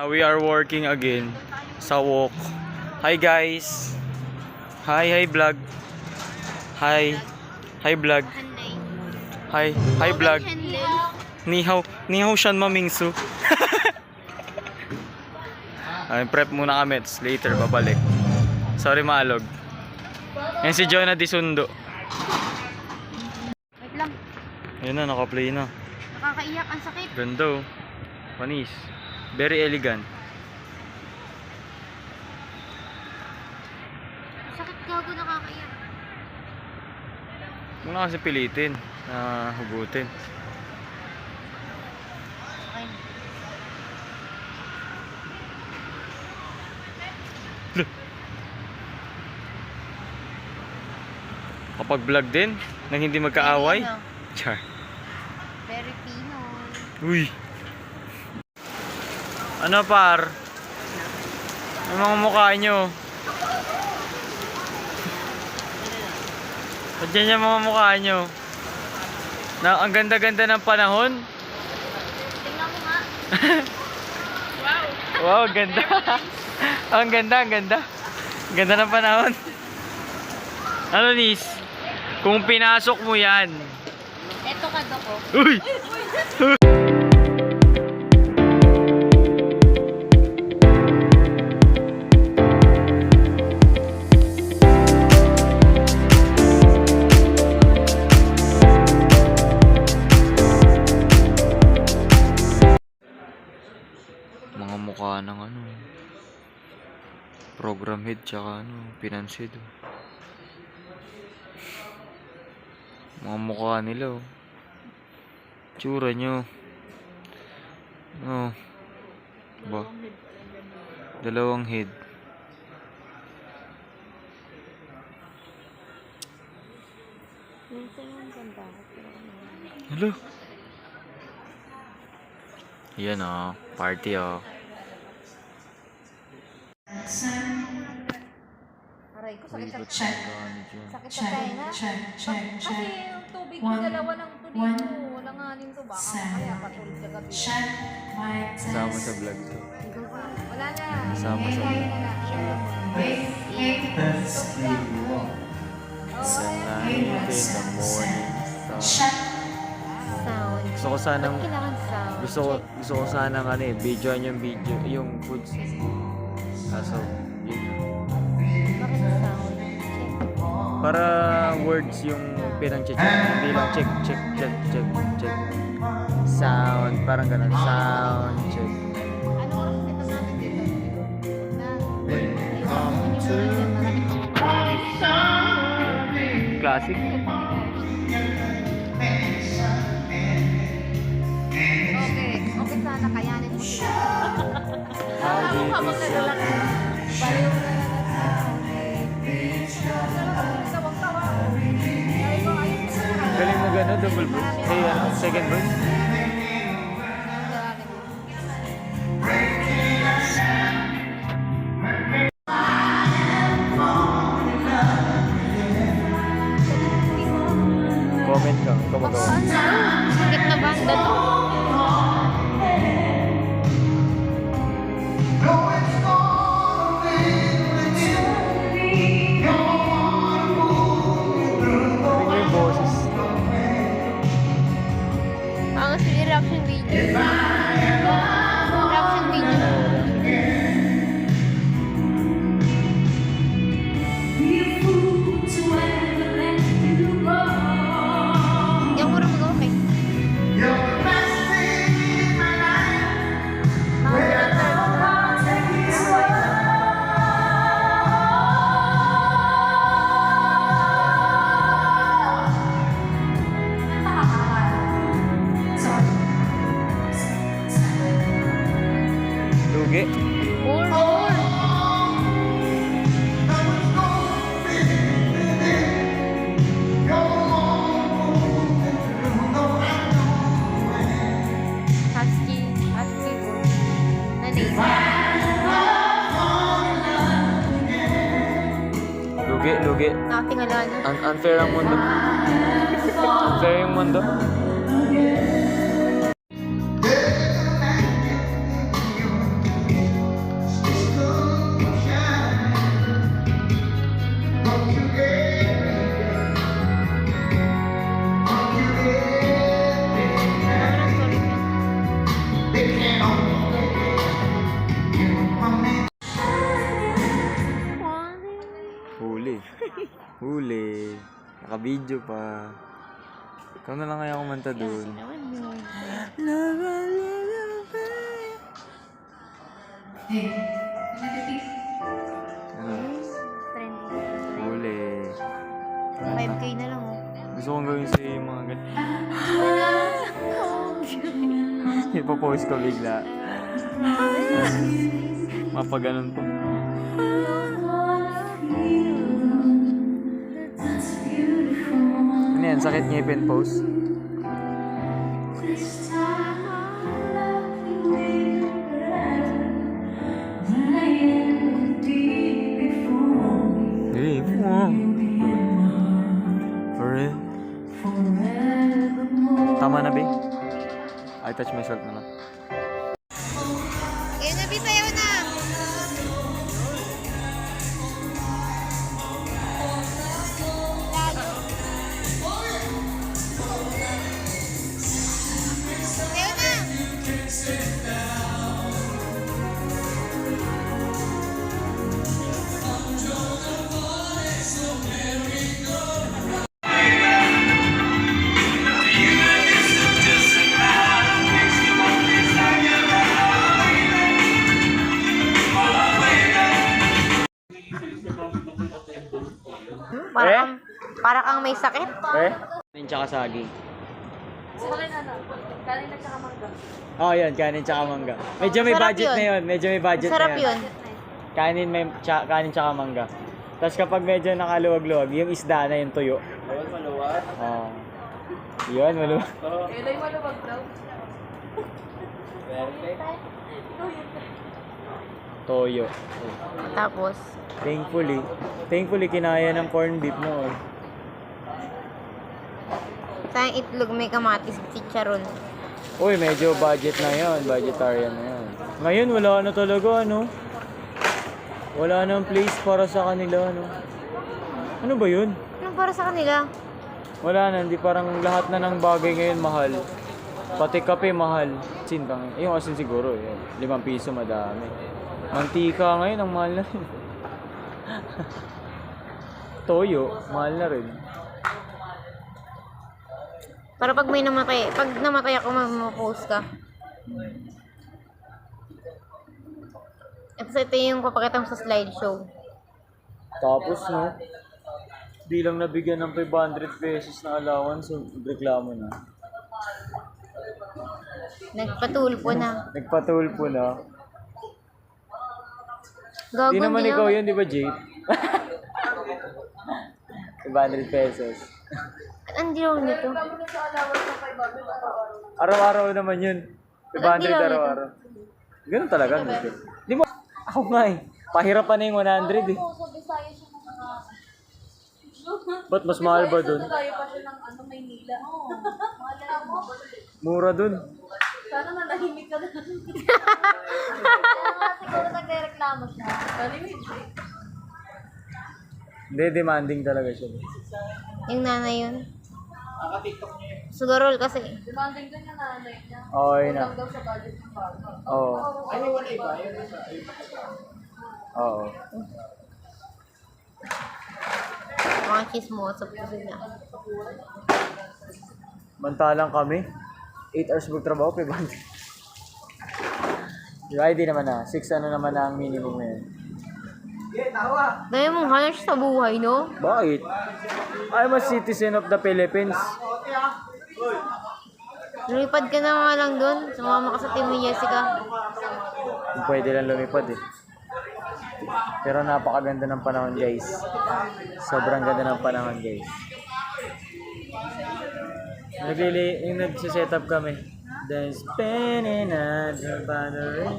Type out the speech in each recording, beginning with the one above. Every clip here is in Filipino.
We are working again sa walk. Hi guys. Hi vlog. Hi vlog. Hi vlog. Ni hao shan mamingsu. Ay prep muna kami, later babalik. Sorry maalog. Yan si Jonah Disundo. Wait lang. Ayun na, naka-play na. Nakakaiyak, ang sakit. Ganda oh. Panis. Very elegant. Sakit gago, nakakaiyak. Huwag na kasi pilitin na hugutin. Okay. Kapag vlog din, nang hindi magkaaway. Very, Char. Very Pinoy. Uy. Ano par? Ang mga mukha nyo. Padyan yung mga mukha nyo. Ang ganda-ganda ng panahon. Tingnan mo nga. Wow, ganda. Ang ganda, ang ganda. Ganda ng panahon. Ano Nis? Kung pinasok mo yan. Eto ka doko. Uy! Mga mukha ng ano, program head tsaka ano, finance head. Mga mukha nila oh. Tsura nyo. Oh. Ba? Dalawang head. Hello. Yan oh, party oh. Aray ko, sakit Ba't sa ang sakit sa tenga. Kasi yung tubig ko, dalawa lang to dito. Walang hanin to. Baka kaya patulog ka gabi. Kasama sa vlog to. Wala na. Kasama sa vlog. Sa 9 in the morning. Sound. Gusto ko sanang Kailangan sound. gusto ko sanang ano eh, videoan yung video, yung foods. Kaso, yun. Bakit sound? Para words yung pinang-check. Hindi lang check. Sound, parang ganun. Sound check. Ano oras nito natin dito? Na? Welcome to Classic. Okay sana kayanin mo sila. How did Habang you naglalak. Baliw na Galing mo gano'n, double verse. Hey, ano, second verse. Comment ka, ikaw magawa. Sakit na banda to. Galing mo yung boses. Ang reaction video. Reaction video. Yung mura mag-okay. Lugi. More. Husky. Nanay. Lugi. Nakatingala na. Unfair ang mundo. Unfair yung mundo. Huli. Naka-video pa. Ikaw na lang kaya kumanta dun. Ano? Huli. 5K na lang oh. Gusto kong gawin sa'yo yung mga ganyan. Ipapost ko bigla. Mapaganon po. Ano yan? Sakit ngipin post? Hey, Forever. Tama na, be? I touch myself na lang. Kaya na, sayaw na! Sayaw na! Para kang may sakit. Kanin tsaka saging. Sa akin ano? Kanin na tsaka mangga. Oh, yun. Kanin tsaka mangga. Medyo may Sarap budget yun. na yun. Medyo may budget Sarap na yun. yun. Kanin, kanin tsaka mangga. Tapos kapag medyo nakaluwag-luwag, yung isda na yung tuyo. Ayun, maluwag? Oo. Yun, maluwag. Kailan maluwag daw? Toyo. Tapos? Thankfully, kinaya ng corned beef noon. Sa itlog may kamatis, chicharon. Uy, medyo budget na yun. Budgetarian na yun. Ngayon, wala na talaga, ano? Wala nang place para sa kanila, ano? Ano ba yun? Ano para sa kanila? Wala na, hindi parang lahat na ng bagay ngayon mahal. Pati kape mahal. Asin ba ngayon? Yung asin siguro, yun. 5 piso madami. Mantika ngayon, ang mahal na rin. Toyo, mahal na rin. Para pag may namatay, pag namatay ako, mag-post ka. Tapos ito yung papakita mo sa slideshow. Tapos, no? Di lang nabigyan ng 500 pesos na allowance, so reklamo na. Nagpatulpo na. Nagpatulpo na. Gago, Di naman ikaw naman. yun, di ba, Jay? 500 pesos. Ang dilaw nito. Araw-araw naman yun. 500 araw-araw. Ganun talaga. Di mo, ako nga eh. Pahirapan na yung 100 eh. Ba't mas mahal ba dun? Tayo pa siya ng ano, Maynila. Mura dun. Sana nanahimik ka na. Siguro nagre-reklamo siya. Hindi, demanding talaga siya. Yung nanay yun. Siguro kasi. Demanding din yung nanay niya. Oo, yun na. Kulang daw sa budget ng bata. Oo. Ano wala iba? Oo. Mga chismoso po sila. Mantalang kami. 8 hours magtrabaho, 500. Diba, hindi naman na. 6 ano naman na ang minimum ngayon. Dahil mong halos sa buhay, no? Bakit? I'm a citizen of the Philippines. Lumipad ka na nga lang doon. Sumama ka sa team ni Jessica. Kung pwede lang lumipad eh. Pero napakaganda ng panahon, guys. Sobrang ganda ng panahon, guys. Yung nagsiset-up kami. Then spinning at the ballerina.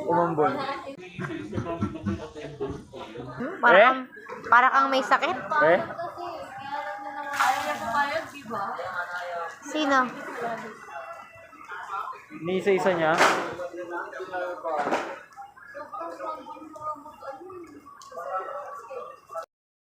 Umambol. Para kang may sakit. Eh? Ayaw niya pumayag, di ba? Sino? Ni isa-isa niya.